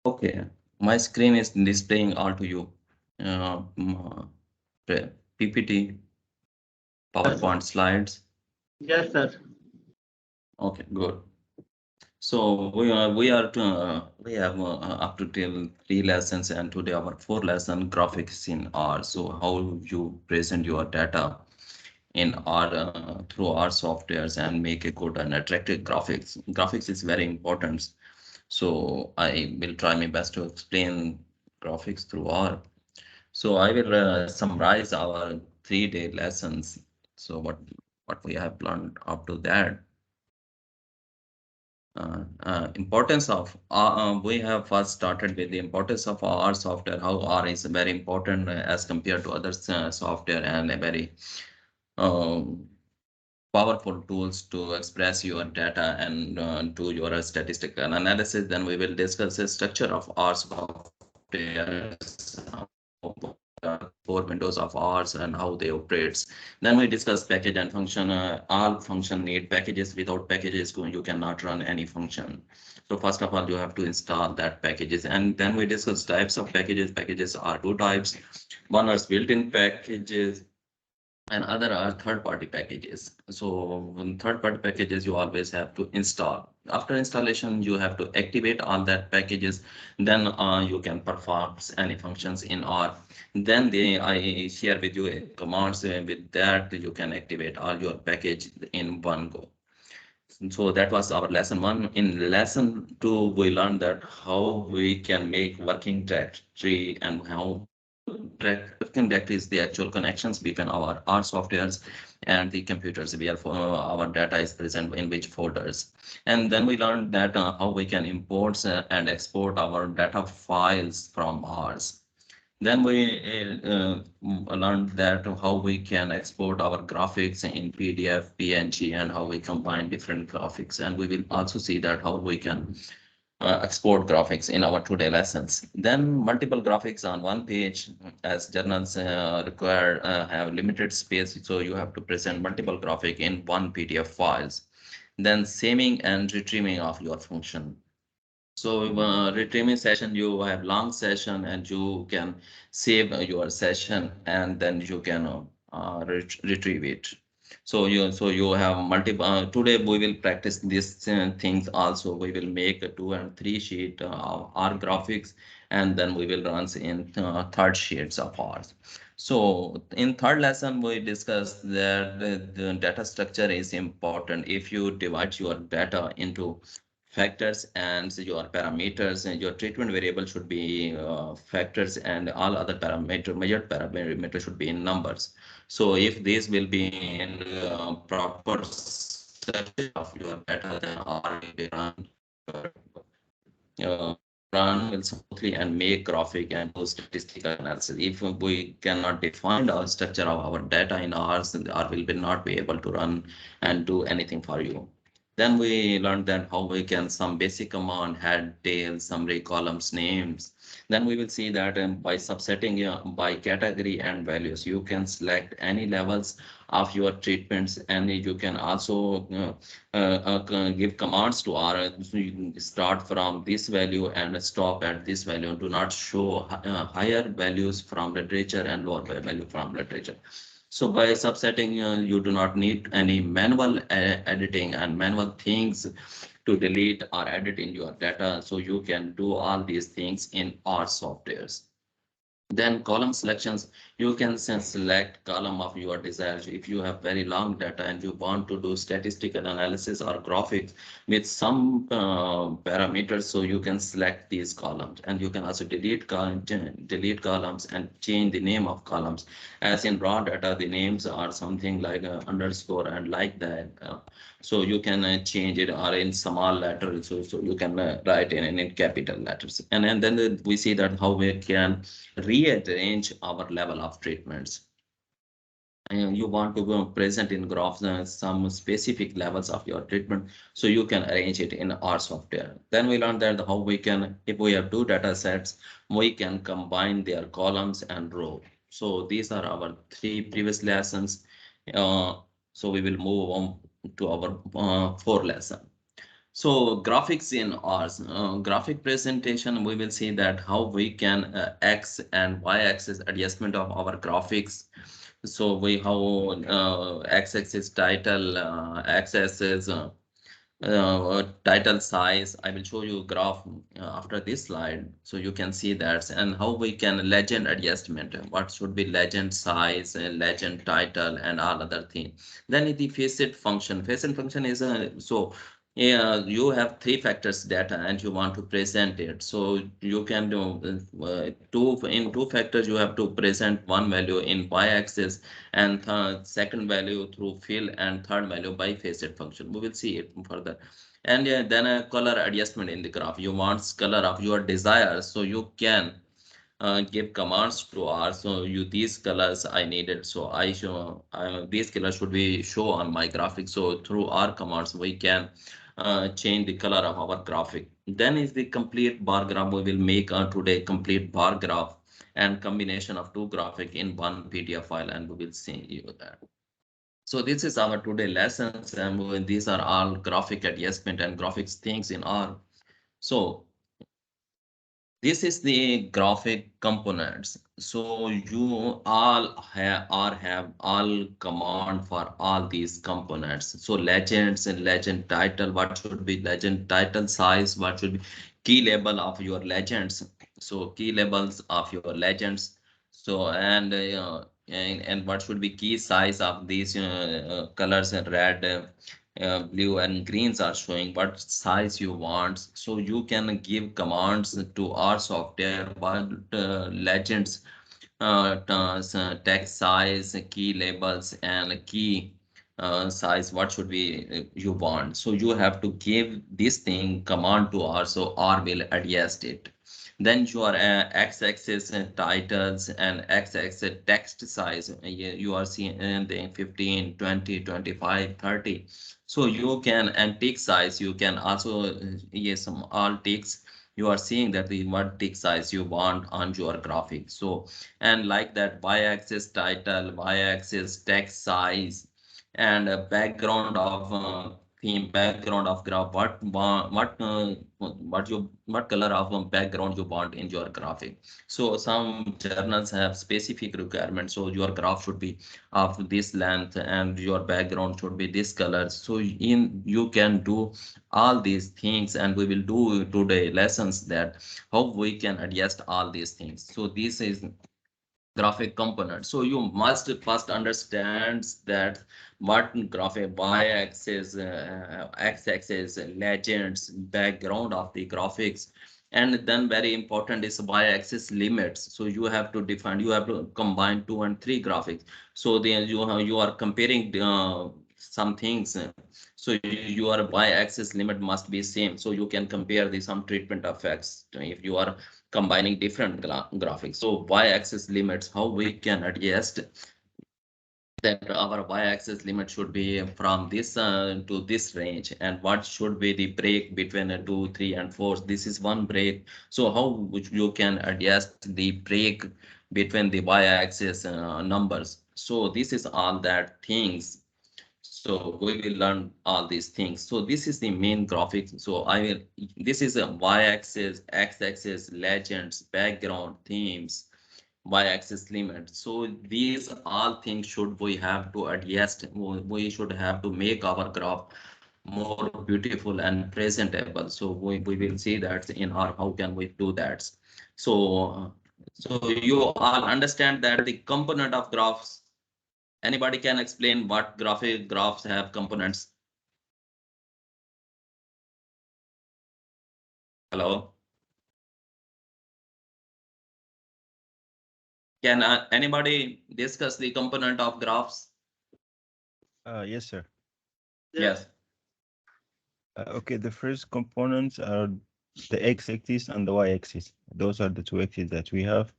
Okay, my screen is displaying all to you. Uh, mm, PPT, Yes, PowerPoint slides. yes, sir. Okay, good. So we have up to till 3 lessons, and today our 4 lesson graphics in R. So how you present your data in R through our softwares and make a good and attractive graphics. Graphics is very important. So I will try my best to explain graphics through R. So I will summarize our 3 day lessons. So what we have learned up to that. Importance of we have first started with the importance of R software, how R is very important as compared to other software, and a very um, powerful tools to express your data and do your statistical analysis. Then we will discuss the structure of R softwares, four windows of R's and how they operates. Then we discuss package and function. All function need packages. Without packages, you cannot run any function. So first of all, you have to install that packages, and then we discuss types of packages. Packages are two types. One is built-in packages and other are third-party packages. So in third-party packages, you always have to install. After installation, you have to activate all that packages. Then you can perform any functions in R. Then I share with you commands. With that, you can activate all your package in one go. So that was our lesson 1. In lesson 2, we learned that how we can make working directory and how working directory is the actual connections between our softwares and the computers where our data is present in which folders. And then we learned that how we can import and export our data files from ours. Then we learned that how we can export our graphics in PDF, PNG, and how we combine different graphics. And we will also see that how we can export graphics in our today lessons. Then multiple graphics on one page, as journals require have limited space, so you have to present multiple graphic in one PDF files. Then saving and retrieving of your function. So retrieving session, you have long session and you can save your session and then you can retrieve it. So you have multiple. Today we will practice these things also. We will make a 2 and 3 sheet R graphics, and then we will run in third sheets of ours. So in third lesson we discussed that the data structure is important. If you divide your data into factors and your parameters, and your treatment variable should be factors, and all other measured parameters should be in numbers. So if this will be in proper structure of your data, then R will be uh, run will smoothly and make graphic and do statistical analysis. If we cannot define the structure of our data in R, then R will be not be able to run and do anything for you. Then we learned that how we can some basic command, head, tail, summary, columns, names. Then we will see that by subsetting by category and values, you can select any levels of your treatments, and you can also give commands to R. So you can start from this value and stop at this value. Do not show higher values from literature and lower value from literature. So by subsetting, you do not need any manual editing and manual things to delete or edit in your data. So you can do all these things in R softwares. Then column selections, you can select column of your desire. If you have very long data and you want to do statistical analysis or graphics with some parameters, so you can select these columns, and you can also delete columns and change the name of columns. As in raw data, the names are something like underscore and like that. So you can change it or in small letters, so you can write in capital letters. And then we see that how we can rearrange our level of treatments. And you want to go present in graphs some specific levels of your treatment, so you can arrange it in our software. Then we learned that how we can, if we have two data sets, we can combine their columns and row. So these are our 3 previous lessons. So we will move on to our 4th lesson. So graphics in ours, graphic presentation, we will see that how we can X and Y axis adjustment of our graphics. So we how X axis title, X axis title size. I will show you graph after this slide, so you can see that, and how we can legend adjustment. What should be legend size, legend title, and all other thing. Then the facet function. Facet function is a so. Yeah, you have three factors data and you want to present it. So you can do two factors. You have to present one value in y-axis and second value through fill and third value by facet function. We will see it further. And then a color adjustment in the graph. You want color of your desire, so you can give commands to R. So you these colors I needed. So I show these colors should be show on my graphic. So through R commands we can change the color of our graphic. Then is the complete bar graph. We will make today complete bar graph and combination of two graphic in one PDF file, and we will see you that. So this is our today lessons, and these are all graphic adjustment and graphics things in R. So this is the graphic components. So you all have all command for all these components. So legends and legend title, what should be legend title size, what should be key label of your legends. So key labels of your legends. So and what should be key size of these colors and red. Blue and greens are showing what size you want, so you can give commands to our software what legends text size, key labels, and key size what should be you want. So you have to give this thing command to R, so R will adjust it. Then your x-axis titles and x-axis text size, you are seeing the 15, 20, 25, 30. So you can, and tick size, you can also, yes, some all ticks, you are seeing that the what tick size you want on your graphic. So, and like that y-axis title, y-axis text size, and a background of theme, background of graph, what color of background you want in your graphic. So some journals have specific requirements, so your graph should be of this length and your background should be this color. So in you can do all these things, and we will do today lessons that how we can adjust all these things. So this is graphic component. So you must first understand that what graphic y-axis, x-axis, legends, background of the graphics, and then very important is y-axis limits. So you have to define, you have to combine 2 and 3 graphics. So then you are comparing some things. So your y-axis limit must be same. So you can compare the some treatment effects if you are combining different graphics. So y-axis limits, how we can adjust that our y-axis limit should be from this to this range, and what should be the break between 2, 3, and 4. This is one break. So how which you can adjust the break between the y-axis numbers. So this is all that things. So we will learn all these things. So this is the main graphic. So I will, this is a y-axis, x-axis, legends, background, themes, y-axis limit. So these all things should we have to adjust. We should have to make our graph more beautiful and presentable. So we will see that in our how can we do that. So so you all understand that the component of graphs. Anybody can explain what graphic graphs have components? Hello? Can anybody discuss the component of graphs? Yes, sir. Yes. Okay, the first components are the x-axis and the y-axis. Those are the two axes that we have.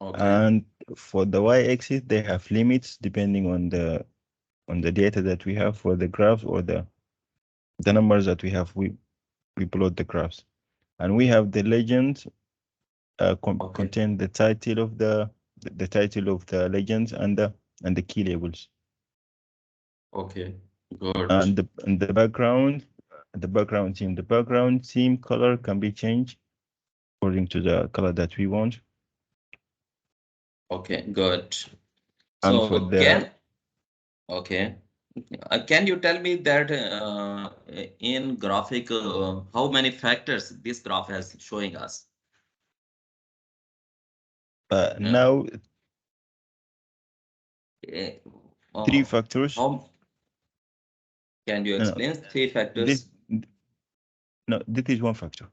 Okay. And for the y-axis, they have limits depending on the data that we have for the graphs or the numbers that we have. We plot the graphs, and we have the legends Okay. contain the title of the title of the legends and the key labels. Okay. Good. And the background the background theme. The background theme color can be changed according to the color that we want. Okay, good. And for So the can you tell me that in graphic how many factors this graph has showing us? Uh, now eh, three oh, factors. how can you No, explain three this factors? no, this is one factor.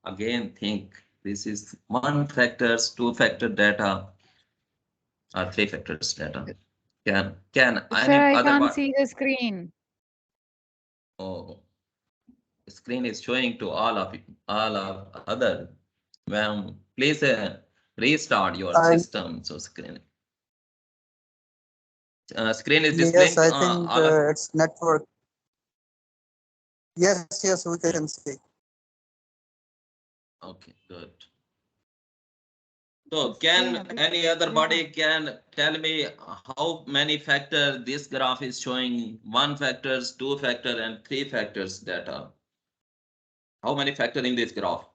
Again, think this is one factors, two factor data, or three factors data. Can Sir, any I other can't part? see the screen. Oh, screen is showing to all of other. Well, please restart your I system. So screen is yes, displaying I think all of. it's network. Yes, we can see. Okay, good. So can any other body can tell me how many factor this graph is showing? One factors, two factor, and three factors data. How many factor in this graph?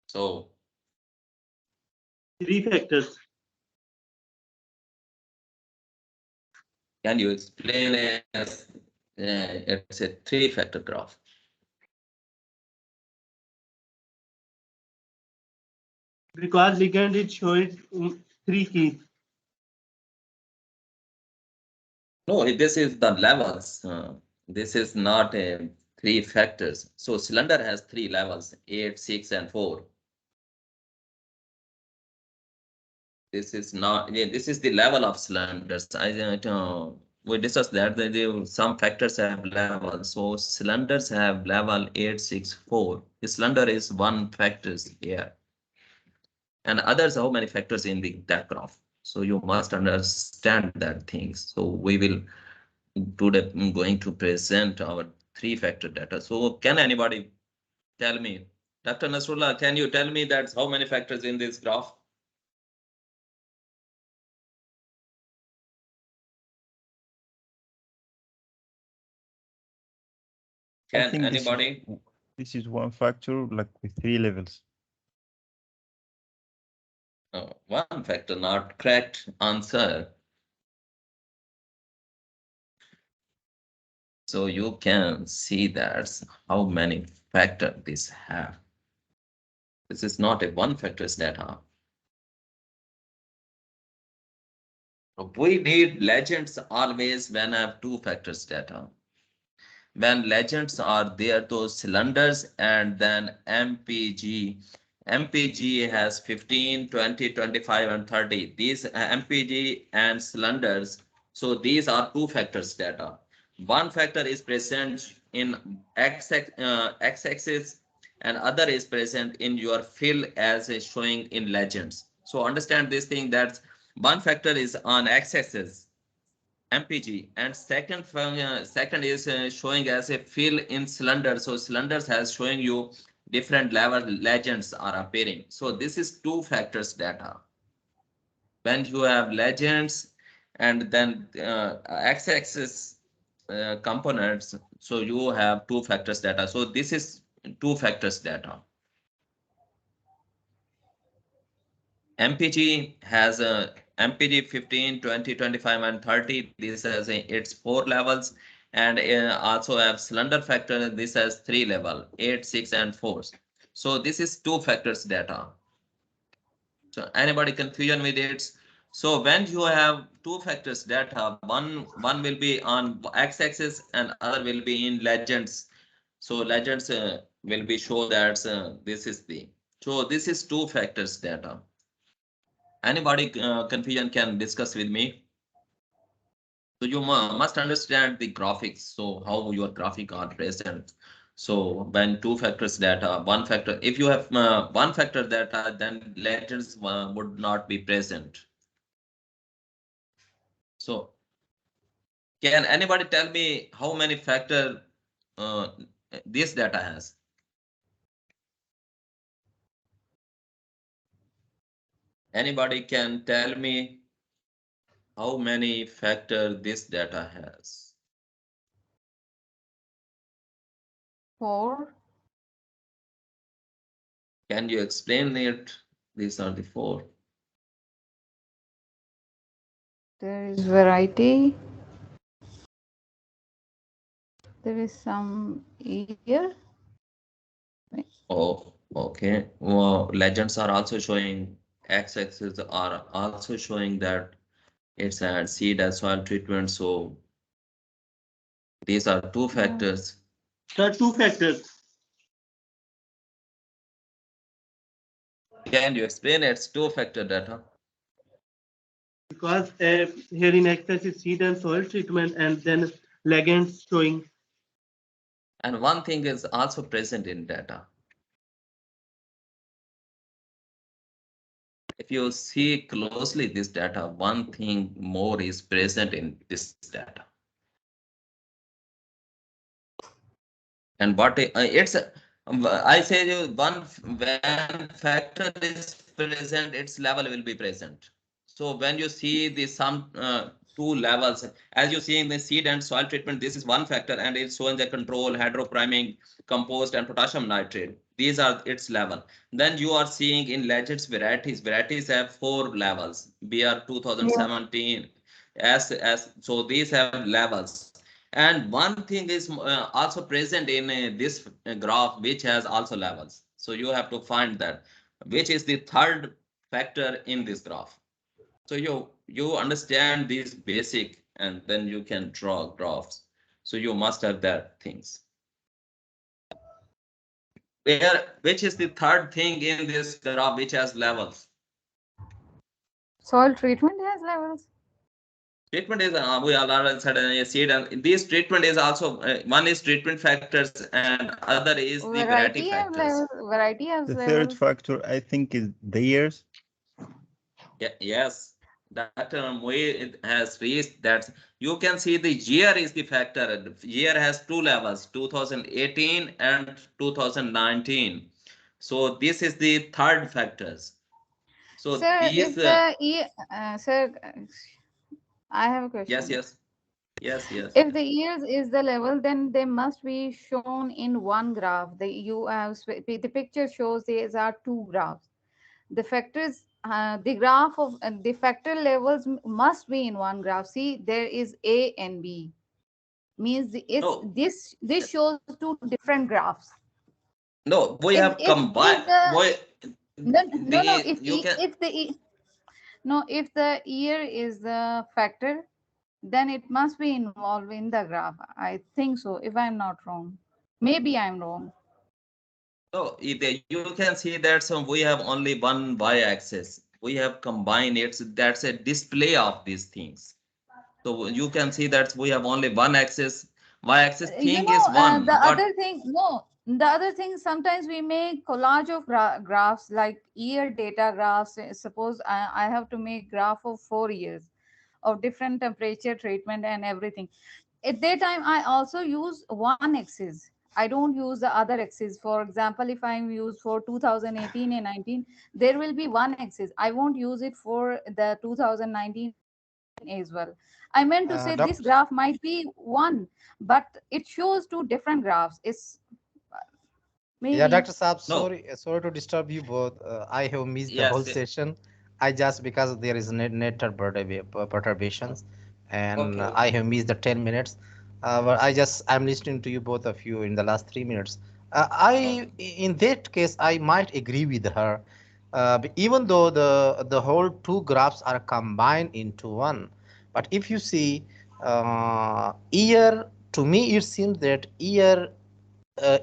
So 3 factors. can you explain as it's a three factor graph? Because ligand is showing 3 keys. No, this is the levels. This is not a three factors. So cylinder has three levels, 8, 6, and 4. This is not, yeah, this is the level of cylinders. We discussed that some factors have levels. So cylinders have level 864. The cylinder is one factors here. And others, how many factors in that graph? So you must understand that things. So we will today going to present our three factor data. So can anybody tell me, Dr. Nasrullah, can you tell me that how many factors in this graph? I Can think anybody? this is one factor like with three levels. One factor, not correct answer. So you can see that how many factor this have. This is not a one factors data. We need legends always when I have two factors data. When legends are there, those cylinders and then MPG. MPG has 15, 20, 25, and 30. These MPG and cylinders, so these are two factors data. One factor is present in x-axis and other is present in your fill as is showing in legends. So understand this thing that one factor is on x-axis MPG and second is showing as a fill in cylinder. So cylinders has showing you different level legends are appearing. So this is two factors data. When you have legends and then x-axis components, so you have two factors data. So this is two factors data. MPG has a MPG 15, 20, 25, and 30. This has its four levels and also have cylinder factor. This has three level, 8, 6, and 4. So this is two factors data. So anybody confusion with it? So when you have two factors data, one will be on x-axis and other will be in legends. So legends will be show that this is the. So this is two factors data. Anybody confusion can discuss with me. So you must understand the graphics. So how your graphic are present. So when two factors data, one factor, if you have one factor data, then letters would not be present. So can anybody tell me how many factor uh, this data has? Anybody can tell me how many factor this data has? 4. Can you explain it? These are the four. There is variety. There is some year. Oh, okay. Well, legends are also showing x-axis are also showing that it's a seed as soil treatment. So these are two factors. There are two factors Can you explain its two-factor data? because here in excess is seed and soil treatment and then legends showing. And one thing is also present in data. If you see closely this data, one thing more is present in this data. And what it's I say you one when factor is present, its level will be present. So when you see the some two levels, as you see in the seed and soil treatment, this is one factor and it's showing the control, hydropriming, compost, and potassium nitrate. These are its level. Then you are seeing in legends varieties. Varieties have four levels. BR Yeah. 2017, S. So these have levels. And one thing is also present in this graph, which has also levels. So you have to find that which is the third factor in this graph. So you understand these basic, and then you can draw graphs. So you must have that things. Which is the third thing in this graph which has levels? Soil treatment has levels. Treatment is we are said seed, and this treatment is also one is treatment factors and other is the variety Variety has factors. levels. Variety has The third levels. factor, I think, is the years. Yeah, yes, that way it has reached that. You can see the year is the factor. Year has two levels, 2018 and 2019. So this is the third factors. So Sir, these, if the year, sir, I have a yes, question. yes, yes, yes. If the years is the level, then they must be shown in one graph. The picture shows these are two graphs. The factors, the graph of the factor levels must be in one graph. See, there is A and B. Means No, this shows two different graphs. no, we If have if combined. if the We no, the you can. if no, if the year is the factor, then it must be involved in the graph. I think so, if I'm not wrong. Maybe I'm wrong. No, you can see that we have only one y-axis. We have combined it. So that's a display of these things. So you can see that we have only one axis. Y-axis thing is The one, other but thing, no, the other thing, sometimes we make collage of graphs like year data graphs. Suppose I have to make graph of 4 years of different temperature treatment and everything. At that time, I also use one axis. I don't use the other axis. For example, if I use for 2018 and 19, there will be one axis. I won't use it for the 2019 as well. I meant to say this graph might Doc, be one, but it shows two different graphs. It's maybe. yeah, Dr. Saab, no. sorry to disturb you both. I have missed the whole Yes. session. I just because there is net perturbations, and Okay. I have missed the 10 minutes. But I'm listening to you both of you in the last 3 minutes. Okay. In that case, I might agree with her. Even though the whole two graphs are combined into one, but if you see year, to me it seems that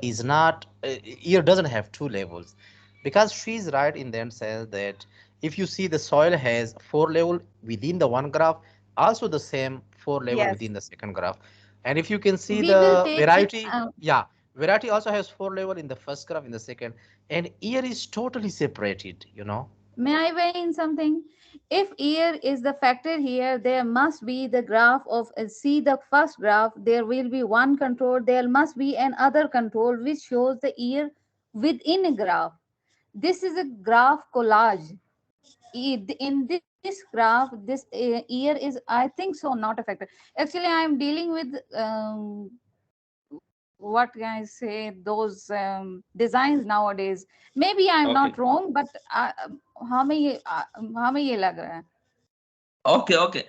is not year doesn't have two levels, because she's right in that sense that if you see the soil has four level within the one graph, also the same four level Yes, within the second graph. And if you can see we will the take it. variety, yeah, variety also has four level in the first graph, in the second, and year is totally separated. May I weigh in something? If year is the factor here, there must be the graph of see the first graph. There will be one control. There must be another control which shows the year within a graph. This is a graph collage. in this graph, this year is, I think so, not affected. Actually, I am dealing with what can I say, those designs nowadays. Maybe I am not Okay. wrong, but हमें ये लग रहा है. Okay, okay.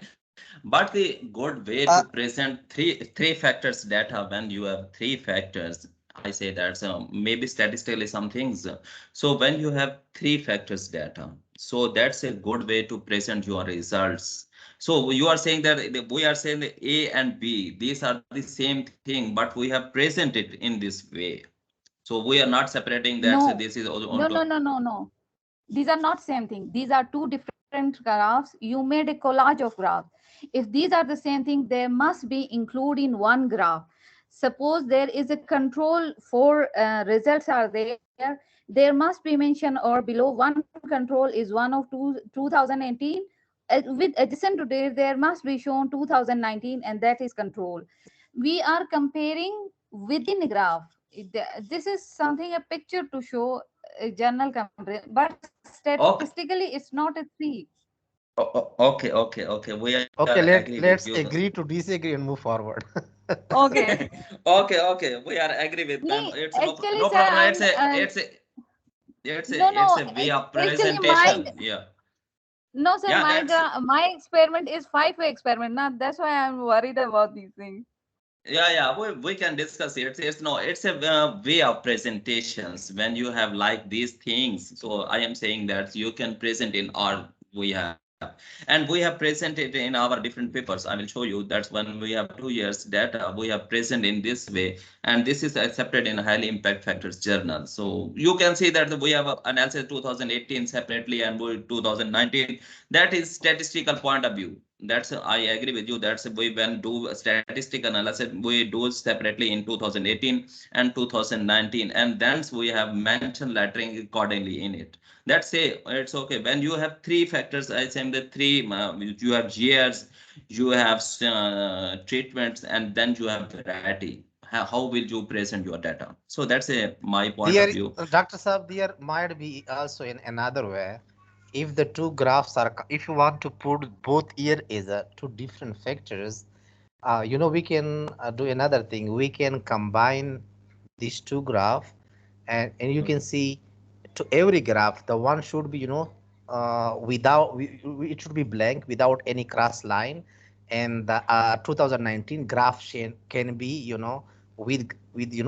But the good way to present three factors data when you have three factors, I say that's maybe statistically some things. So when you have three factors data, so that's a good way to present your results. So you are saying that we are saying that A and B, these are the same thing, but we have presented it in this way. So we are not separating that. So No, this is no, onto. no, no, no, no. These are not same thing. These are two different graphs. You made a collage of graphs. If these are the same thing, they must be included in one graph. Suppose there is a control for results are there must be mentioned or below one control is one of 2018. With adjacent to there, there must be shown 2019, and that is control. We are comparing within a graph. This is something, a picture to show a general comparison, but statistically Okay, it's not a three. okay. We are Okay, agree with you. let's agree to disagree and move forward. Okay. Okay. We are agree with them. Me, It's actually, no sir, problem. I'm no, It's no. a way of Actually, my presentation. Yeah. no, sir. Yeah, that's My experiment is five-way experiment. Not that's why I'm worried about these things. yeah. We can discuss it. It's no, it's a way of presentations when you have like these things. So I am saying that you can present in our we have, and we have presented in our different papers. I will show you. That's when we have 2 years data. We have present in this way, and this is accepted in highly impact factors journal. So you can see that we have analysis 2018 separately and we 2019. That is statistical point of view. That's I agree with you. That's we when do statistical analysis we do separately in 2018 and 2019, and then we have mentioned lettering accordingly in it. That's say it's okay when you have three factors. I say the three you have years, you have treatments, and then you have variety. How will you present your data? So that's a my point of There, view. Dr. Saab, there might be also in another way. If the two graphs are, if you want to put both year as a two different factors, we can do another thing. We can combine these two graphs, and you can see to every graph, the one should be, it should be blank without any cross line, and the 2019 graph can be, with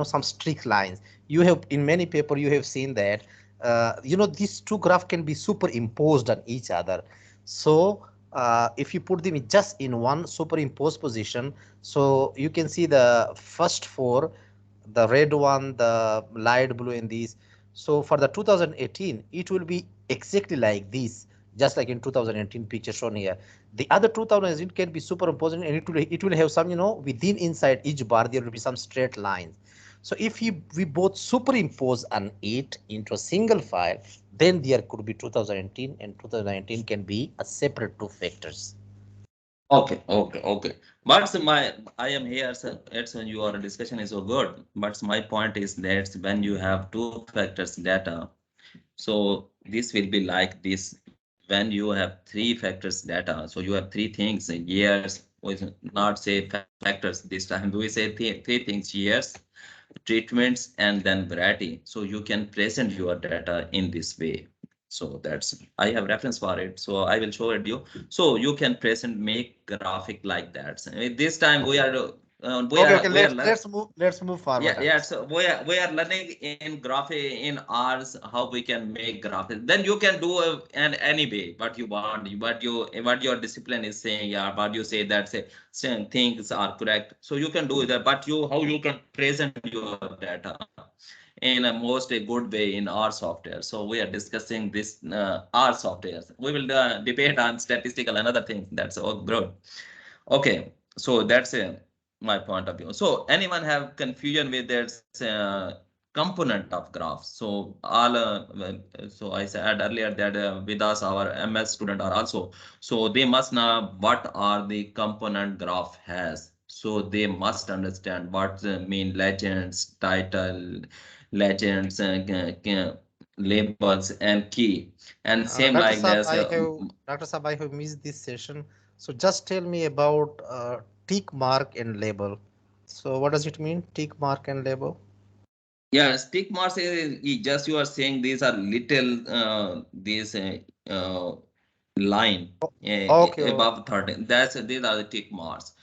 some strict lines. You have in many paper you have seen that, these two graphs can be superimposed on each other. So if you put them just in one superimposed position, so you can see the first four, the red one, the light blue, and these. So for the 2018, it will be exactly like this, just like in 2018 picture shown here. The other 2018 can be superimposed, and it will have some, within inside each bar there will be some straight lines. So if we both superimpose on it into a single file, then there could be 2018 and 2019 can be a separate two factors. Okay. But my I am here, sir. It's your discussion is so good. But my point is that when you have two factors data, so this will be like this. When you have three factors data, so you have three things, years. We not say factors this time. We say three things: years, treatments, and then variety. So you can present your data in this way. So that's I have reference for it. So I will show it you. So you can present make graphic like that. So this time Okay, okay, we are let's move yeah, forward. yeah. So we are learning in graphic in ours how we can make graphics. Then you can do and any way what you want, what your discipline is saying. Yeah, what you say that say same things are correct. So you can do that. But you how you can present your data in a most a good way in our software. So we are discussing this our softwares. We will debate on statistical and other things. That's all good. Okay, so that's my point of view. So anyone have confusion with that component of graphs? So all so I said earlier that with us our MS student are also, so they must know what are the component graph has. So they must understand what mean legends, title, legends, labels and key, and same Dr. like Saab, this. Dr. Saab, I have missed this session. So just tell me about tick mark and label. So what does it mean, tick mark and label? Yeah, stick marks is just you are saying these are little these line Okay. above 30. That's these are the tick marks.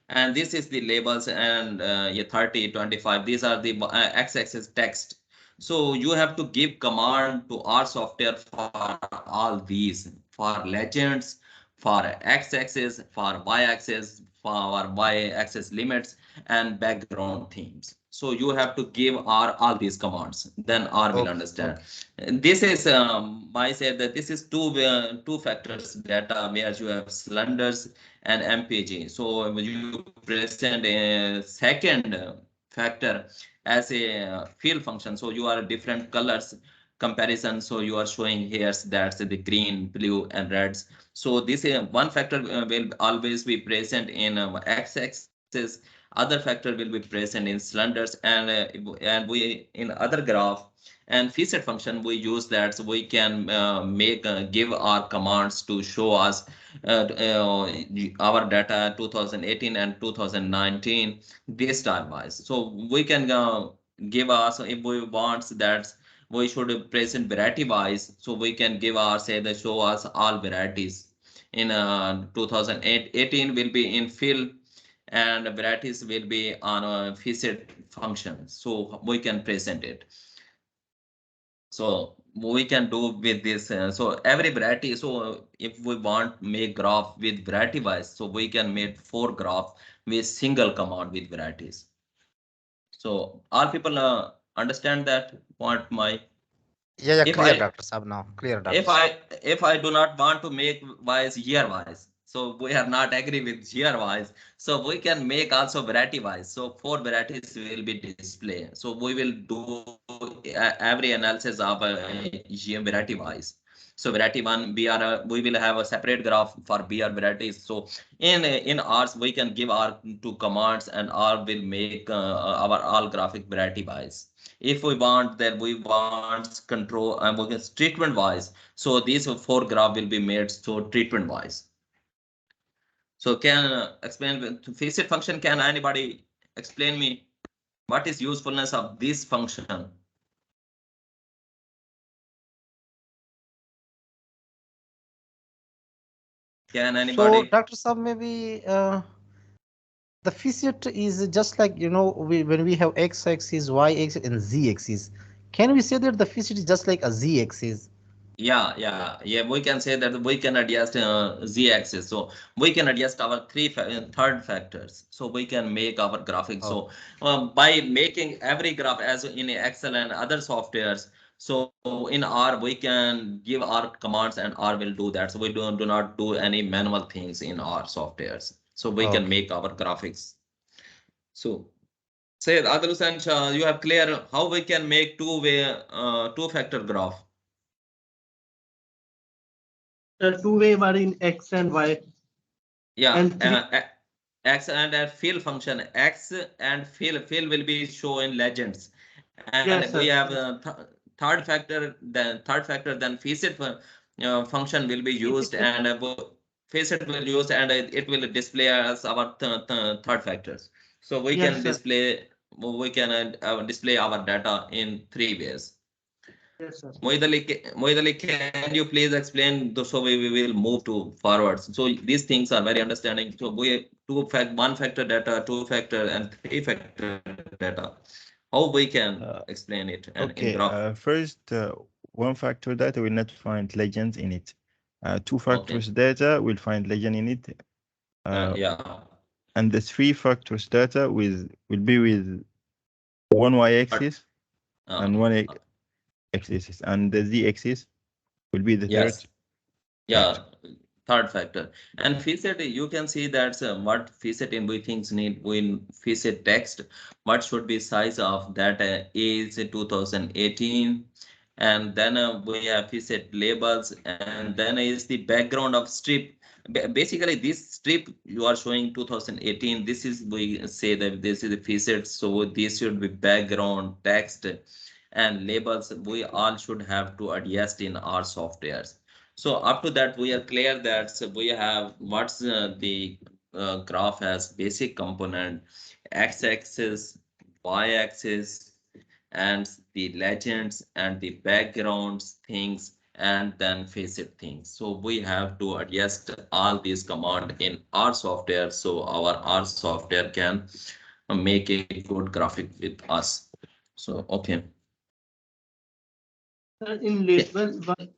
And this is the labels and yeah, 30, 25. These are the x-axis text. So you have to give command to our software for all these, for legends, for x-axis, for y-axis, for y-axis limits, and background themes. So you have to give R all these commands. Then R will Okay. understand. Okay. This is I said that this is two factors data where you have cylinders and MPG. So you present a second factor as a field function. So you are different colors comparison. So you are showing here that's the green, blue, and reds. So this one factor will always be present in x-axis. Other factor will be present in cylinders, and we in other graph and facet function we use that so we can make give our commands to show us our data 2018 and 2019 this time wise. So we can give us if we want that we should present variety wise. So we can give our say the show us all varieties in 2018 will be in fill and varieties will be on a facet function. So we can present it. So we can do with this. So every variety. So if we want make graph with variety wise, so we can make 4 graph with single command with varieties. So all people understand that what my Yeah, yeah, if clear, I Dr. Saab now. Clear, Dr. if Saab. I do not want to make wise year wise, so we are not agree with year wise, so we can make also variety wise. So 4 varieties will be display. So we will do every analysis of year variety wise. So variety one we will have a separate graph for BR varieties. So in ours we can give our two commands and R will make our all graphic variety wise. If we want that we want control treatment wise, so these 4 graph will be made so treatment wise. So can explain to facet function, can anybody explain me what is usefulness of this function? Can So, anybody? Dr. Saab, maybe the facet is just like, when we have x-axis, y-axis, and z-axis. Can we say that the facet is just like a z-axis? Yeah. We can say that we can adjust z-axis. So we can adjust our third factors. So we can make our graphics. Oh, So by making every graph as in Excel and other softwares. So in R we can give our commands and R will do that. So we do not do any manual things in our softwares. So we can okay. make our graphics. So say Adil and you have clear how we can make two-factor graph. The two-way were in X and Y Yeah, and three. x and fill function x and fill will be shown in legends, and Yes, we sir. have third factor then facet function will be used and facet will use and it will display as our third factors. So Yes, sir. we can display our data in 3 ways. Yes, sir. Moidali, can you please explain so we will move to forwards. So these things are very understanding. So we one factor data, two factor, and 3 factor data. How we can Uh, explain it and in okay, graph? first, one factor data will not find legends in it. Two Okay. factors data will find legend in it. Yeah. And the three factors data will be with one But y-axis and one uh, x-axis, and the z-axis will be the third yes. Yeah. factor. Third factor. And facet, you can see that what facet in we things need when facet text, what should be size of that is 2018. And then we have facet labels, and then is the background of strip. Basically, this strip you are showing 2018. This is we say that this is the facet, so this should be background text, and labels we all should have to adjust in our softwares. So up to that, we are clear that we have what's the graph as basic component, x-axis, y-axis, and the legends and the backgrounds things, and then facet things. So we have to adjust all these command in our software so our software can make a good graphic with us. So okay. In Yeah, label, one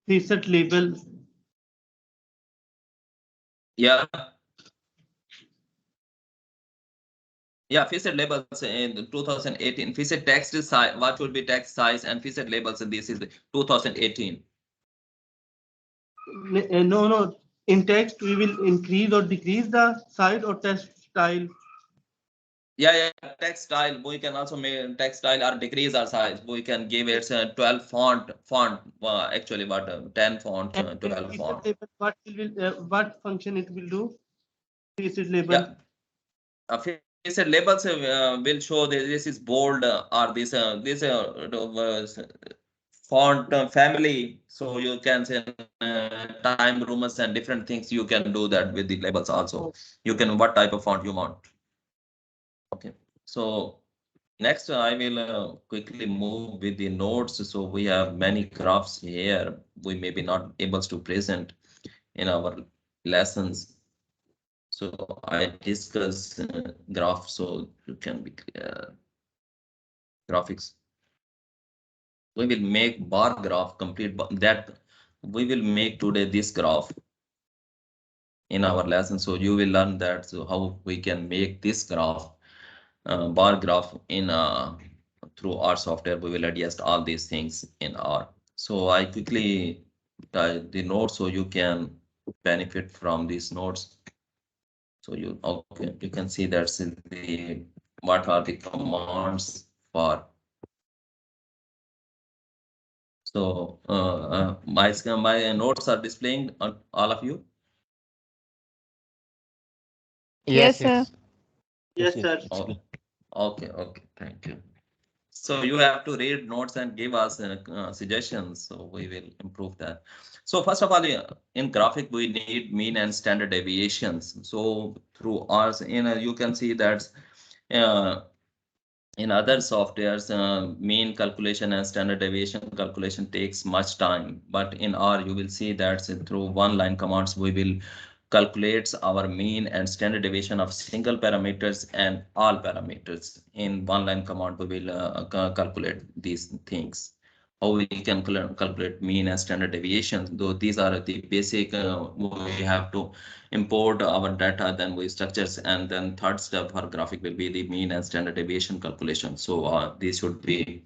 preset label. yeah, yeah. Facet labels in 2018. Facet text size. What would be text size and facet labels? And this is 2018. No, no. In text, we will increase or decrease the size or text style. Yeah, yeah, text style. We can also make text style or decrease our size. We can give it 12 font. Actually, what 10 font, And in 12 preset font. label, what function it will do? Preset label. Yeah, facet labels will show that this is bold or this font family. So you can say time, rumors, and different things. You can do that with the labels also. Oh, You can what type of font you want. Okay. So next, I will quickly move with the nodes. So we have many graphs here. We may be not able to present in our lessons. So I discuss graph so you can be graphics. We will make bar graph that we will make today this graph in our lesson. So you will learn that so how we can make this graph bar graph in through our software. We will adjust all these things in our. So I quickly type the nodes so you can benefit from these nodes. So you okay, you can see that's in the what are the commands for. So my notes are displaying on all of you. Yes, Yes, yes. sir. Yes, yes, yes, sir. it's clear. Oh, okay, thank you. So you have to read notes and give us suggestions, so we will improve that. So first of all, in graphic, we need mean and standard deviations. So through ours, you can see that uh, in other softwares, mean calculation and standard deviation calculation takes much time. But in R, you will see that through one line commands, we will calculates our mean and standard deviation of single parameters and all parameters. In one line command, we will calculate these things. How we can calculate mean and standard deviation, though these are the basic, we have to import our data, then we structures, and then third step for graphic will be the mean and standard deviation calculation. So these should be,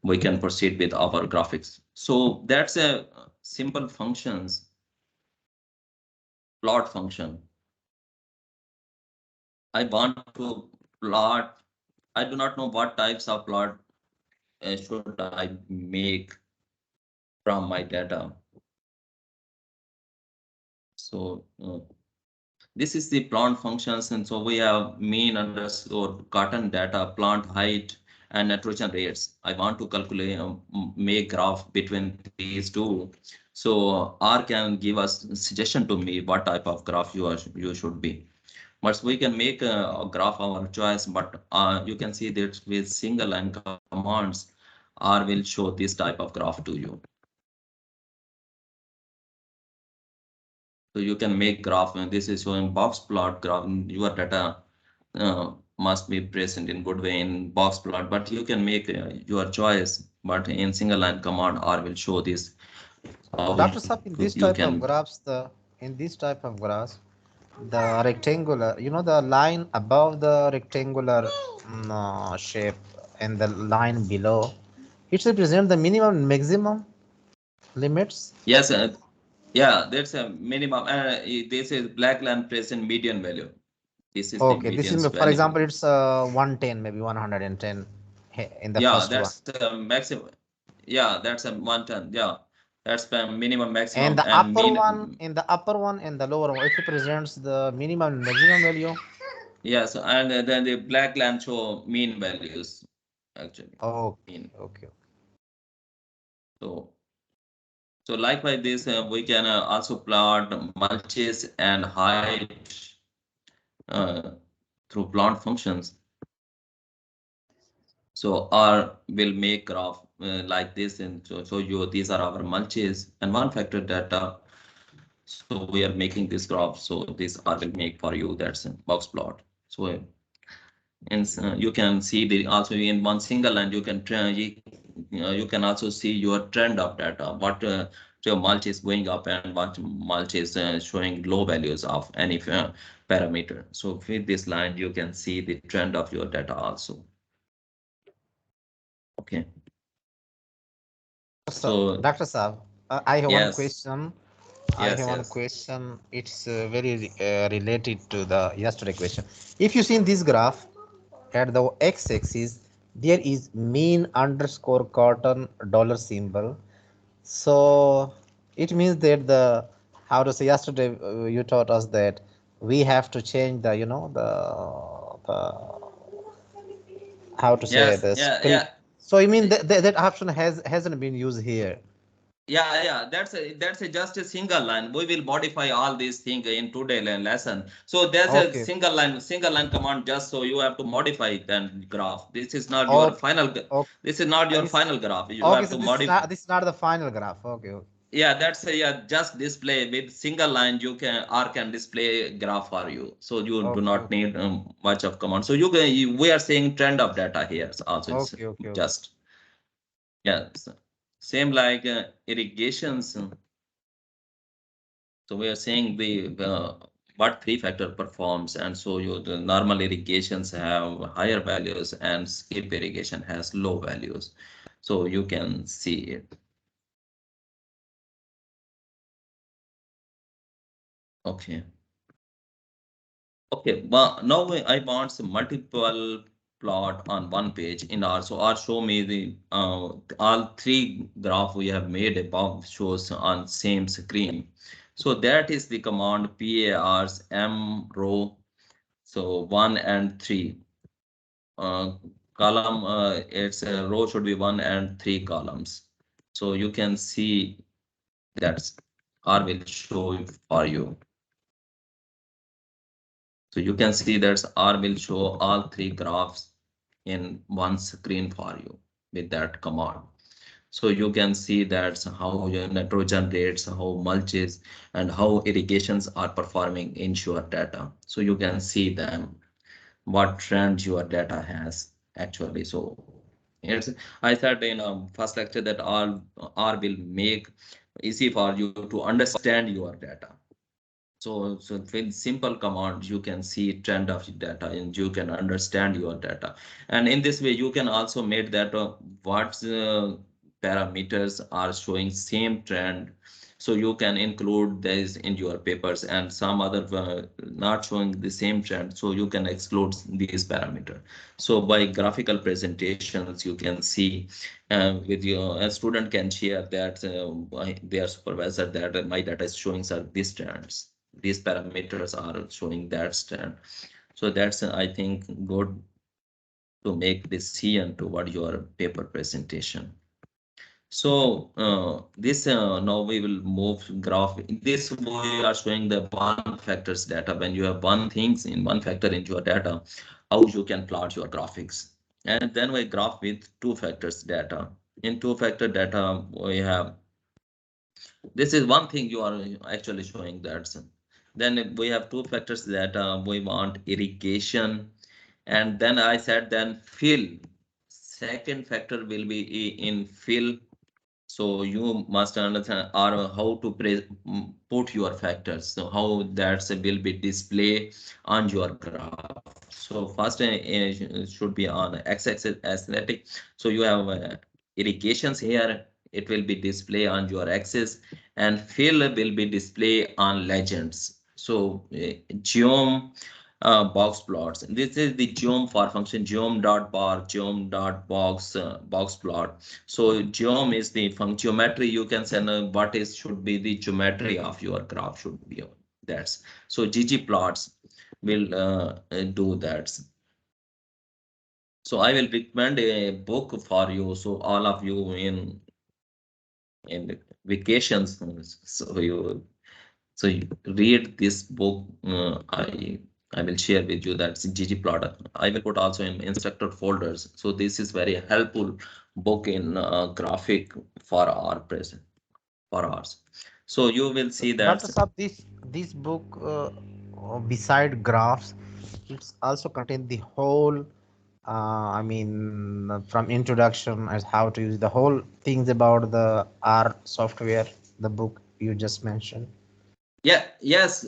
we can proceed with our graphics. So that's a simple functions, plot function. I want to plot. I do not know what types of plot should I make from my data. So this is the plant functions, and so we have mean underscore cotton data, plant height, and nitrogen rates. I want to calculate, make graph between these two. So R can give us suggestion to me what type of graph you should be. But we can make a graph our choice, but you can see that with single line commands, R will show this type of graph to you. So you can make graph, and this is showing box plot graph. Your data must be present in good way in box plot, but you can make your choice. But in single line command, R will show this how Dr. Sap, in this you type of can. graphs, the rectangular, the line above the rectangular shape and the line below, it represents the minimum and maximum limits. Yes, yeah, that's a minimum. This is black line present median value. This is the Okay, this median's is, for value. example, it's 110, maybe 110 in the Yeah, first one. that's a maximum. Yeah, that's a 110. Yeah, that's the minimum, And maximum, the and upper mean. one, in the upper one and the lower one, it represents the minimum and maximum value. Yes, and then the black line show mean values, actually. Okay, Mean. okay. So, so likewise this we can also plot mulches and height uh, through plant functions. So R will make graph like this, and so you these are our mulches and one factor data. So we are making this graph. So this R will make for you. That's a box plot. So and you can see the also in one single line you can you can also see your trend of data. What your mulch is going up and what mulch is showing low values of any parameter. So with this line you can see the trend of your data also. Okay. So, So Dr. Saab, I have one yes, question. I yes, have one yes. question. It's very related to the yesterday question. If you see in this graph, at the x-axis, there is mean underscore cotton dollar symbol. So it means that the, how to say, yesterday you taught us that we have to change the, the how to say Yes, the yeah, split. yeah. So I mean that option hasn't been used here. Yeah, yeah, that's a just a single line. We will modify all these things in today lesson. So there's a Okay. single line command just so you have to modify then graph. This is not your Okay. final. Okay. This is not your It's, final graph. You okay. have So to modify. this is not the final graph. Okay. Okay. Yeah, that's a yeah, just display with single line. You can R can display graph for you. So you do Okay. not need much of command. So we are saying trend of data here. Also, it's Okay. Okay. Okay. just yeah, same like irrigations. So we are saying the what three factor performs, and so you the normal irrigations have higher values and skip irrigation has low values. So you can see it. Okay. Okay. But now I want some multiple plot on one page in R. So R show me the all three graph we have made above shows on same screen. So that is the command PARs M row. So 1 and 3. uh, column its row should be 1 and 3 columns. So you can see that R will show for you. So you can see that R will show all three graphs in one screen for you with that command. So you can see that how your nitrogen rates, how mulches, and how irrigations are performing in your data. So you can see them what trend your data has actually. So it's I said in first lecture that R will make easy for you to understand your data. So with simple commands, you can see trend of data and you can understand your data. And in this way, you can also make that what parameters are showing same trend. So you can include this in your papers and some other not showing the same trend. So you can exclude these parameters. So by graphical presentations, you can see with your a student can share that by their supervisor that my data is showing these trends, these parameters are showing that stand. So that's I think good to make decision toward your paper presentation. So this now we will move graph. This we are showing the one factors data. When you have one things in one factor into your data, how you can plot your graphics. And then we graph with two factors data. In two factor data, we have this is one thing you are actually showing that. Then we have two factors that we want irrigation, and then I said then fill. Second factor will be in fill. So you must understand or how to put your factors. So how that will be display on your graph. So first should be on x-axis aesthetic. So you have irrigations here. It will be display on your axis, and fill will be display on legends. So geom box plots. This is the geom for function geom.bar geom.box box plot. So geom is the geometry. You can send what is should be the geometry of your graph should be that's. So ggplots will do that. So I will recommend a book for you. So all of you in in vacations. So you read this book. I will share with you that's GG product. I will put also in instructor folders. So this is very helpful book in graphic for our present for ours. So you will see that. Dr. Saab, this book, beside graphs, it's also contain the whole. I mean, from introduction as how to use the whole things about the R software, the book you just mentioned. Yeah, yes,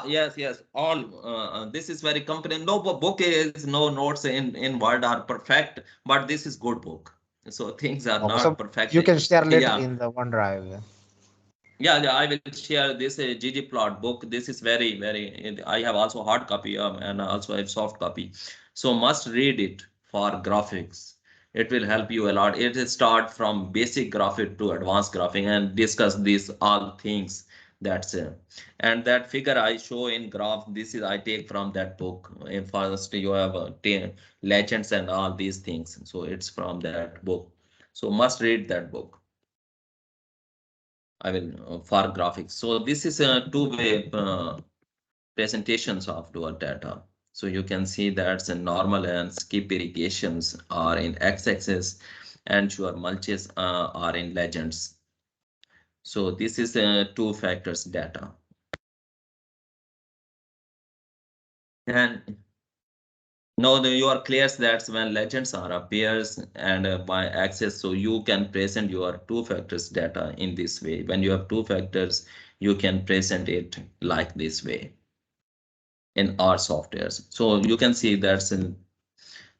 yes. All this is very comprehensive. No book is no notes in Word are perfect, but this is good book. So things are Okay, not so perfect. you can share later Yeah, in the OneDrive. yeah. I will share this ggplot book. This is very. I have also hard copy and also have soft copy. So must read it for graphics. It will help you a lot. It will start from basic graphic to advanced graphic and discuss these all things. That's and that figure I show in graph. This is I take from that book. In first you have 10 legends and all these things. So it's from that book. So must read that book. I will for graphics. So this is a two-way presentations of your data. So you can see that the normal and skip irrigations are in x-axis and your mulches are in legends. So this is two factors data. And now you are clear that when legends are appears and by access, so you can present your two factors data in this way. When you have two factors, you can present it like this way in our softwares. So you can see that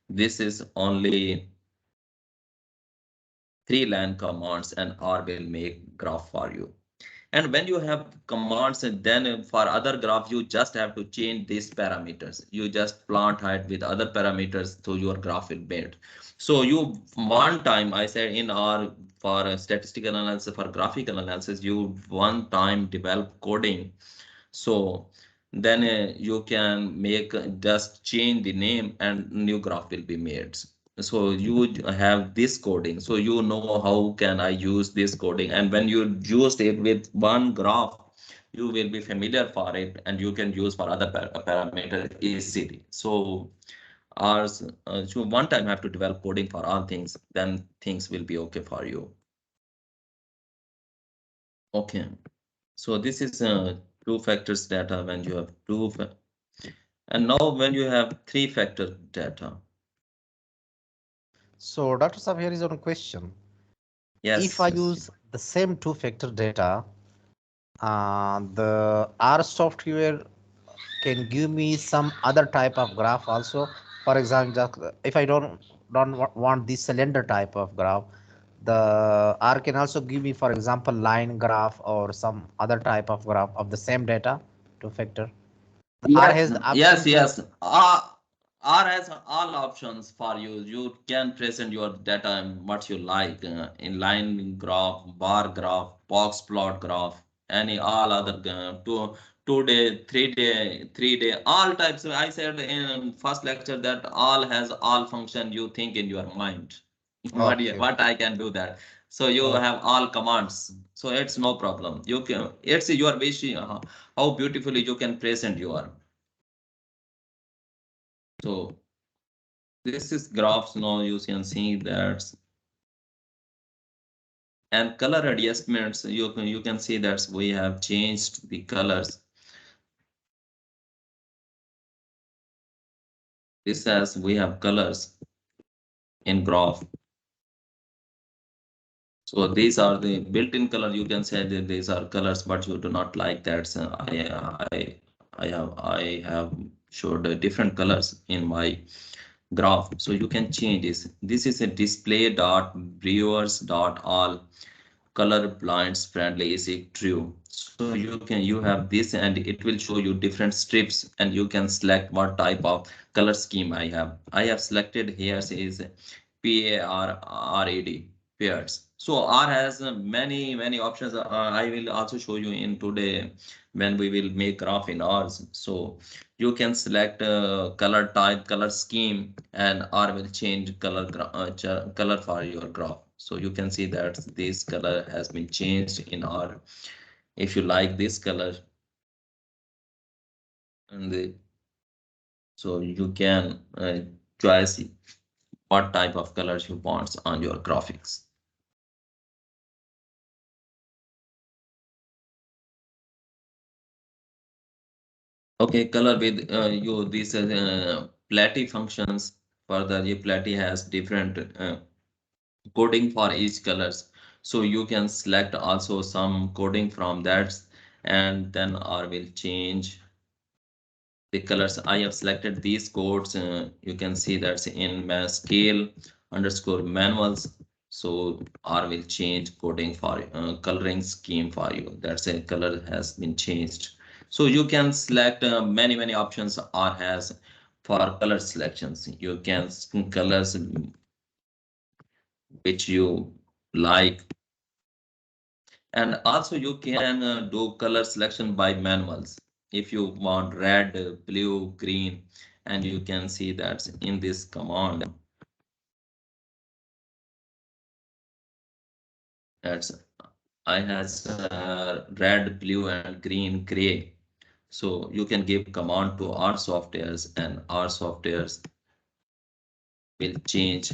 this is only 3 line commands and R will make graph for you. And when you have commands, and then for other graph, you just have to change these parameters. You just plant height with other parameters, so your graph will build. So you one time I said in our for statistical analysis, for graphical analysis, you one time develop coding. So then you can make just change the name and new graph will be made. So you have this coding, so you know how can I use this coding, and when you use it with one graph, you will be familiar for it and you can use for other parameters easily. So ours, so one time have to develop coding for all things, then things will be okay for you. Okay. So this is two factors data when you have and now when you have three factor data. So, Dr. Saab, here is one question. If Yes. I use the same two-factor data, the R software can give me some other type of graph also. For example, just if I don't want this cylinder type of graph, the R can also give me, for example, line graph or some other type of graph of the same data, two-factor. The R Yes, has the yes, option to. yes. R has all options for you. You can present your data in what you like, in line graph, bar graph, box plot graph, any all other two day, 3 day, 3 day, all types. I said in first lecture that all has all function you think in your mind. Okay. What I can do that. So you Okay. have all commands. So it's no problem. You can. It's your wish. How beautifully you can present your. So this is graphs now you can see that and color adjustments you can see that we have changed the colors. This as we have colors in graph. So these are the built-in color. You can say that these are colors, but you do not like that. So I have showed different colors in my graph. So you can change this. This is a display dot viewers dot all color blinds friendly. Is it true? So you have this and it will show you different strips and you can select what type of color scheme I have selected here is PARRAD pairs. So R has many options. I will also show you in today when we will make graph in R's. So you can select color type, color scheme, and R will change color for your graph. So you can see that this color has been changed in R. If you like this color, and so you can choose what type of colors you want on your graphics. Okay, color with you these platy functions. Further, your platy has different coding for each colors. So you can select also some coding from that, and then R will change the colors. I have selected these codes. You can see that's in my scale underscore manuals. So R will change coding for coloring scheme for you. That's a color has been changed. So you can select many options R has for color selections. You can colors which you like, and also you can do color selection by manuals if you want red, blue, green, and you can see that in this command. That's I has red, blue, and green, gray. So you can give command to R softwares, and R softwares will change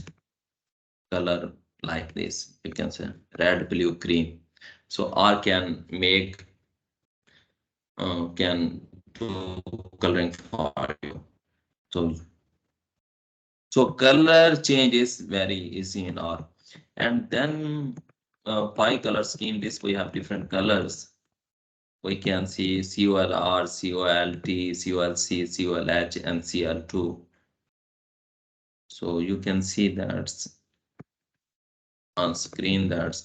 color like this. You can say red, blue, green. So R can make can do coloring for you. So so color change is very easy in R. And then by color scheme, this we have different colors. We can see COLR, COLT, COLC, COLH, and CL2. So you can see that on screen that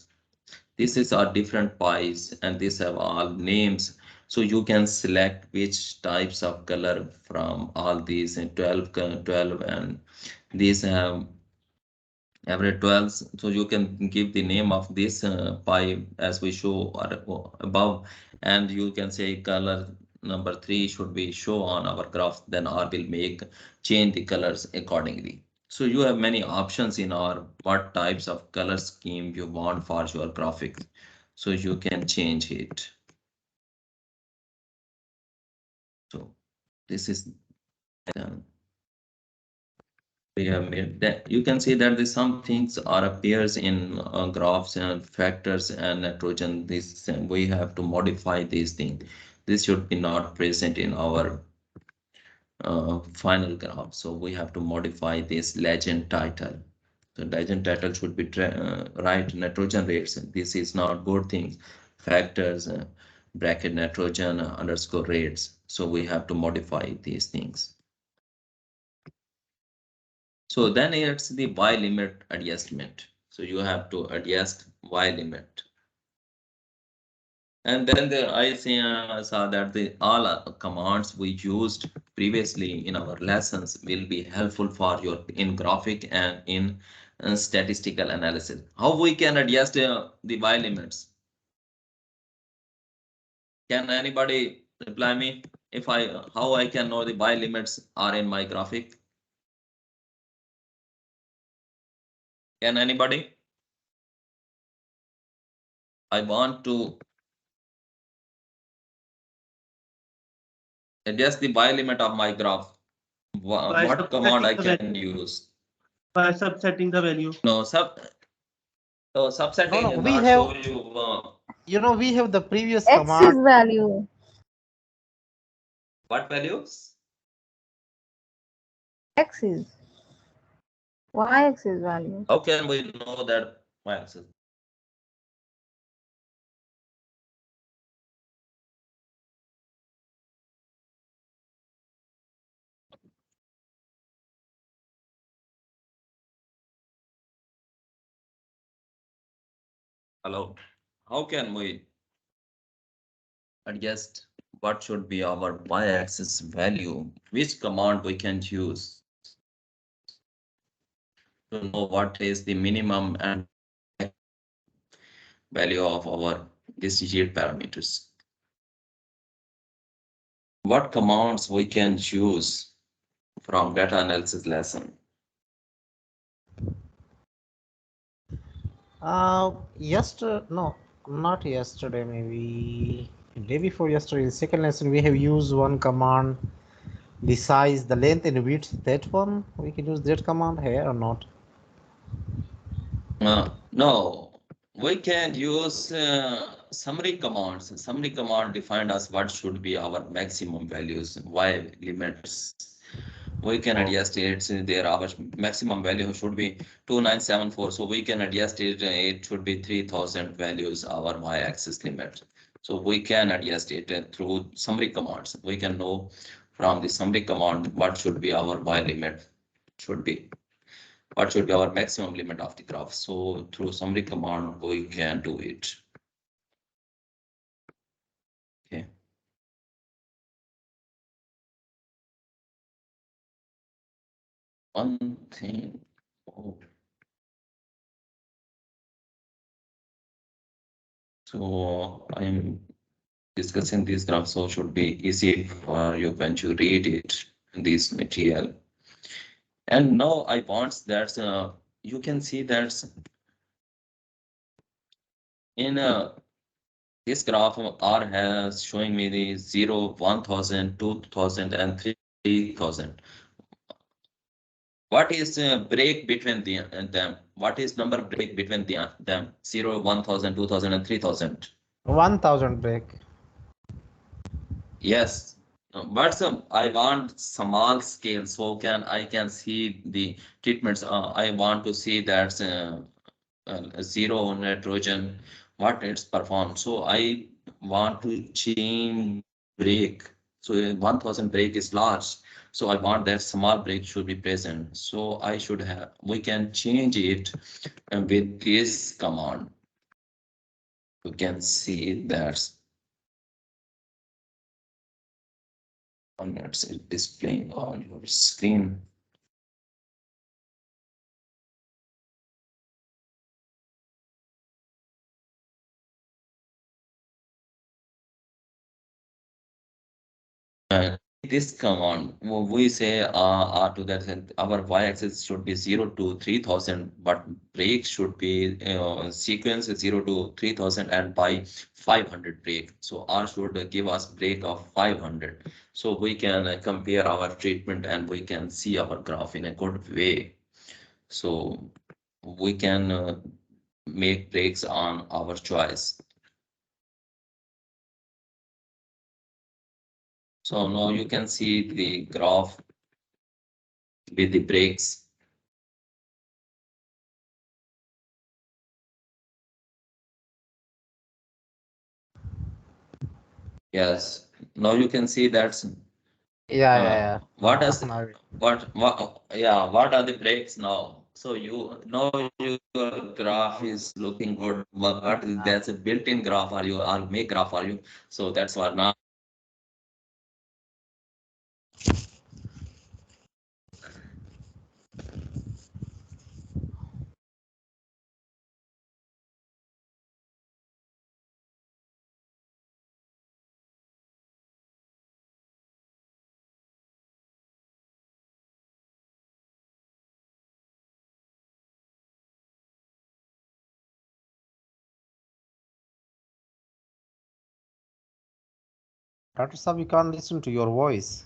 this is our different pies, and these have all names. So you can select which types of color from all these 12, 12, and these have every 12. So you can give the name of this pie as we show above, and you can say color number 3 should be show on our graph, then R will make change the colors accordingly. So you have many options in R what types of color scheme you want for your graphics, so you can change it. So this is done. We have made that. You can see that the some things are appears in graphs and factors and nitrogen. This we have to modify these things. This should be not present in our final graph. So we have to modify this legend title. So legend title should be right nitrogen rates. This is not good things. Factors bracket nitrogen underscore rates. So we have to modify these things. So then it's the Y limit adjustment. So you have to adjust Y limit. And then I saw that the all commands we used previously in our lessons will be helpful for your in graphic and in statistical analysis. How we can adjust the Y limits? Can anybody reply me? If how I can know the Y limits are in my graphic? Can anybody? I want to adjust the Y limit of my graph. by What command subsetting I the can value. use? By subsetting the value. No, No, subsetting no, will we not have, show you. we have the previous X's command. value. What values? X's. Y-axis value. How can we know that y-axis? Hello. How can we adjust what should be our y-axis value? Which command we can use to know what is the minimum and value of our digit parameters? What commands we can use from data analysis lesson? Yesterday, no, not yesterday, maybe day before yesterday. In the second lesson, we have used one command, the size, the length and width. That one, we can use that command here or not? No, we can use summary commands. Summary command defined as what should be our maximum values, y limits. We can Oh, adjust it. There our maximum value should be 2974. So we can adjust it. It should be 3000 values our y-axis limit. So we can adjust it through summary commands. We can know from the summary command what should be our y limit should be. What should be our maximum limit of the graph. So through summary command, we can do it. Okay. One thing. Oh, so I'm discussing this graph, so should be easy for you when you read it in this material. And now I want that you can see that in this graph R has showing me the 0, 1000, 2000, and 3000. What is break between them? What is number break between them? 0, 1000, 2000, and 3000. 1000 break. Yes. But I want small scale, so I can see the treatments. I want to see that zero nitrogen, what it's performed. So I want to change break. So 1000 break is large. So I want that small break should be present. So I should have, we can change it with this command. You can see that it's displaying on your screen. This command, we say to that our y-axis should be 0 to 3000, but break should be sequence 0 to 3000 and by 500 break. So R should give us break of 500. So we can compare our treatment and we can see our graph in a good way. So we can make breaks on our choice. So now you can see the graph with the breaks. Yes. Now you can see that Yeah, yeah, yeah. what does Now what yeah, what are the breaks now? So you know your graph is looking good, but that's a built-in graph are you or make graph are you? So that's what now Dr. Sab, we can't listen to your voice.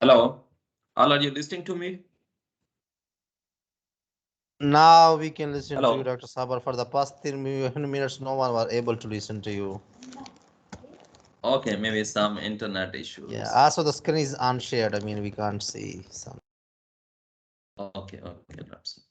Hello, all, are you listening to me? Now we can listen to you, Hello. Dr. Sabar. For the past 3 minutes, no one was able to listen to you. Okay, maybe some internet Yeah, issues. also the screen is unshared. I mean, we can't see some. Okay, okay, that's.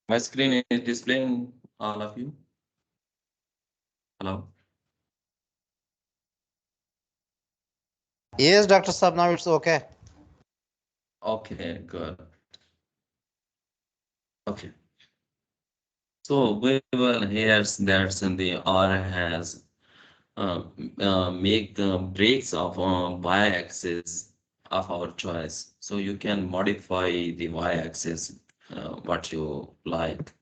My screen is displaying all of you. Hello. Yes, Dr. Sab, now it's okay. Okay, good. Okay. So we will hear that in the R has make breaks of y-axis of our choice. So you can modify the y-axis what you like.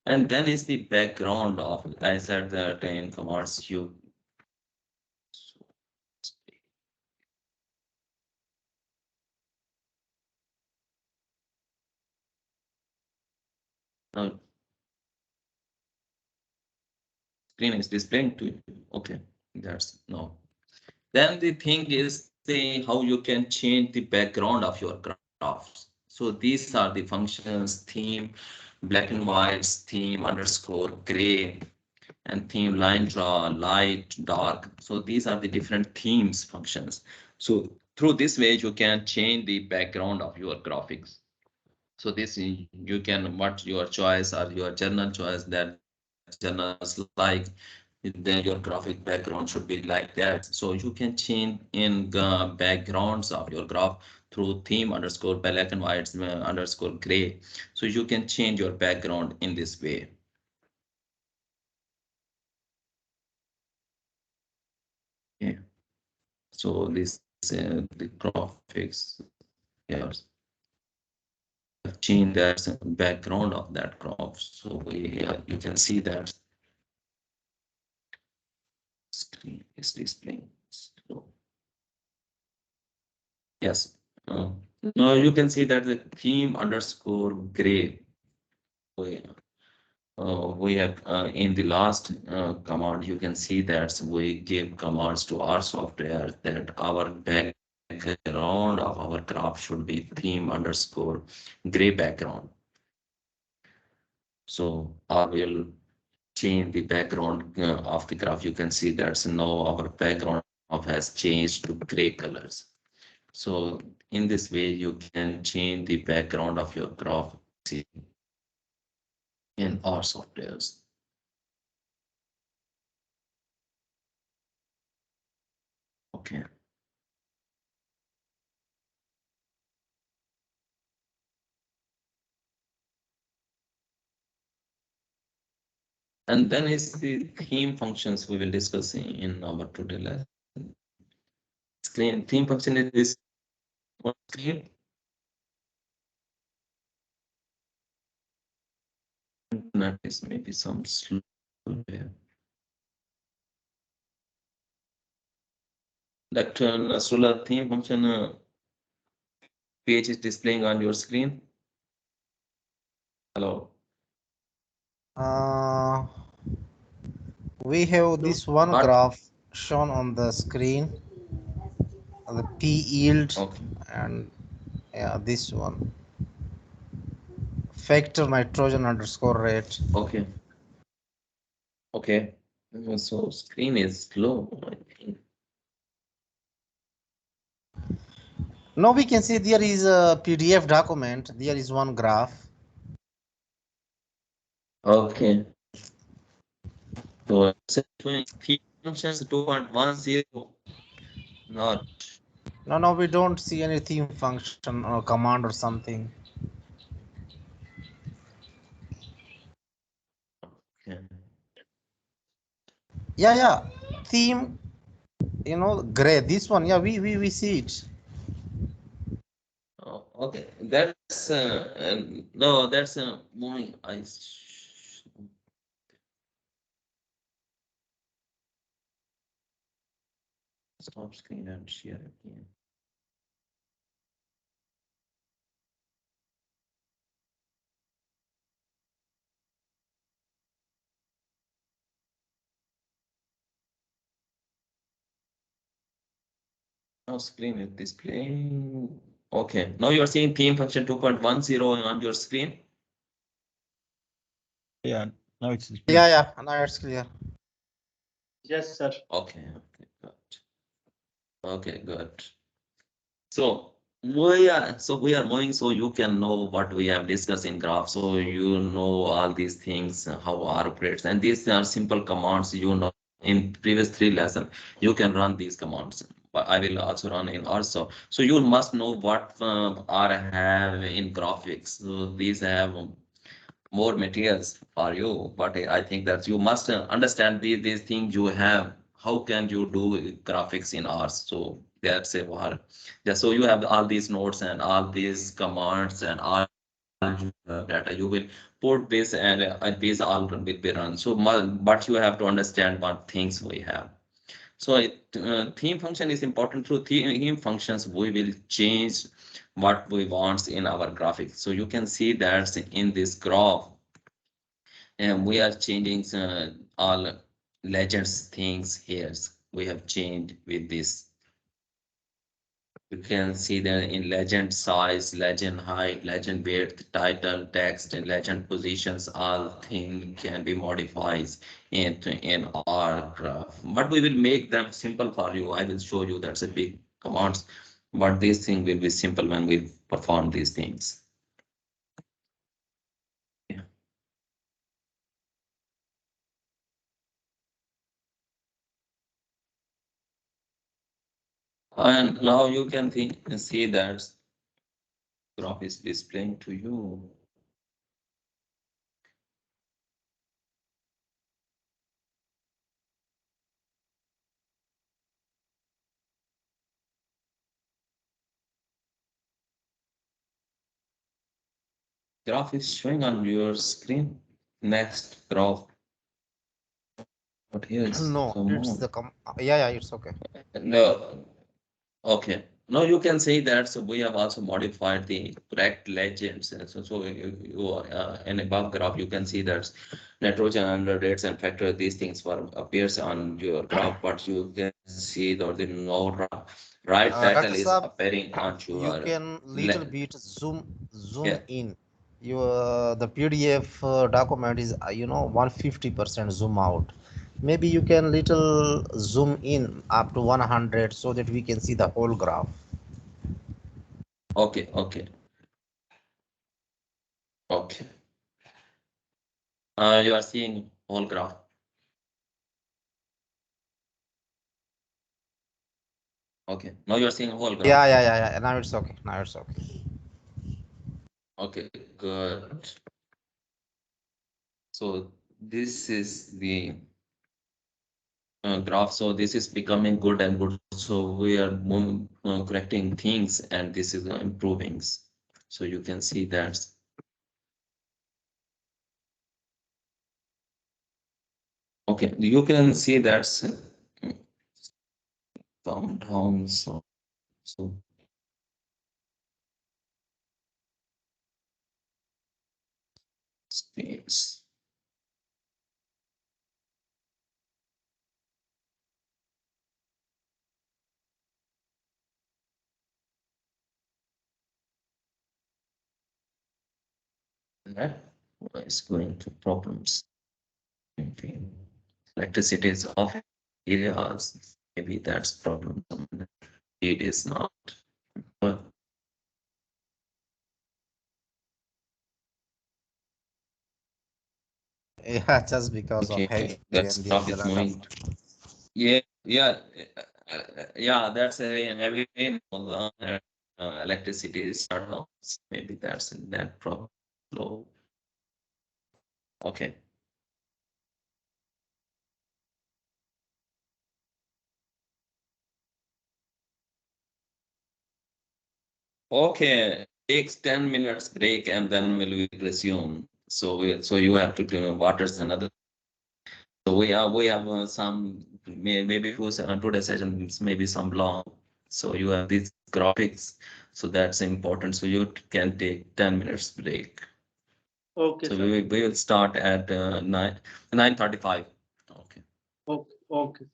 And then is the background of, I said that in commerce you. Now screen is displaying to you. Okay, that's no. Then the thing is the how you can change the background of your graphs. So these are the functions theme, black and whites, theme underscore gray, and theme line draw, light, dark. So these are the different themes functions. So through this way you can change the background of your graphics. So this you can what your choice or your journal choice that journals like, then your graphic background should be like that. So you can change in backgrounds of your graph through theme underscore black and white underscore gray. So you can change your background in this way. Yeah. So this the graphics here change that background of that graph. So you can see that screen is displaying. So yes. Uh, no, you can see that the theme underscore gray. We, we have in the last command, you can see that we give commands to our software that our background of our graph should be theme underscore gray background. So I will change the background of the graph. You can see that now our background graph has changed to gray colors. So in this way, you can change the background of your graph in our softwares. Okay. And then is the theme functions we will discuss in our today lesson. Screen theme function is this on screen. Internet is maybe some slow there. That Nasrullah theme function page is displaying on your screen. Hello. Uh, we have this one What? graph shown on the screen, the P yield, Okay. and yeah, this one, factor nitrogen underscore rate. Okay. Okay. So screen is slow, I think. Now we can see there is a PDF document. There is one graph. Okay. So theme functions 2.10 not. No, no, we don't see any theme function or command or something. Okay. Yeah, yeah. Theme, gray. This one, yeah, we see it. Oh, okay. That's no, that's moving. Stop screen and share again. Now screen is displaying. Okay. Now you're seeing theme function 2.10 on your screen. Yeah, now it's Yeah, displaying. yeah. Now it's clear. Yes, sir. Okay. Okay. Good. Okay. Good. So we are moving so you can know what we have discussed in graph. So you know all these things, how R operates, and these are simple commands. You know, in previous three lessons, you can run these commands. But I will also run in also. So you must know what R have in graphics. So these have more materials for you, but I think that you must understand these things you have. How can you do graphics in R? So that's a war. Yeah, so you have all these nodes and all these commands and all data. You will put this and these all will be run. So, but you have to understand what things we have. So theme function is important. Through theme functions, we will change what we want in our graphics. So you can see that in this graph and we are changing all legends things here. We have changed with this. You can see that in legend size, legend height, legend width, title, text, and legend positions, all things can be modified in our graph. But we will make them simple for you. I will show you that's a big commands. But this thing will be simple when we perform these things. Yeah. And now you can see that graph is displaying to you. Graph is showing on your screen. Next graph. But here is No, come it's on. the yeah, yeah, it's okay. No. Okay. Now you can say that so we have also modified the correct legends. So you are in above graph you can see that nitrogen under rates and factor these things were appears on your graph, but you can see that the no right title Dr. is Saab, appearing on you your can little le- bit zoom yeah. in. The PDF document is 150% zoom out. Maybe you can little zoom in up to 100 so that we can see the whole graph. Okay, okay, okay. You are seeing whole graph. Okay. Now you are seeing whole Yeah, graph. yeah, yeah, yeah. Now it's okay. Now it's okay. Okay, good. So this is the graph. So this is becoming good and good. So we are moving, correcting things, and this is improving. So you can see that. Okay, you can see that down. So space. That is going to problems. Okay. Electricity is off areas. Maybe that's problem. It is not. But Yeah, just because of heavy okay, that rain, there stuff is a is lot of. moving. Yeah, yeah. Yeah, that's a heavy rainfall. Electricity is shut off. Maybe that's that problem. So, okay. Okay, takes 10 minutes break and then we'll resume. So you have to waters another. So we have some maybe today's sessions maybe some long. So you have these graphics. So that's important. So you can take 10 minutes break. Okay, So sir. we will start at 9:35. Okay. Okay, okay.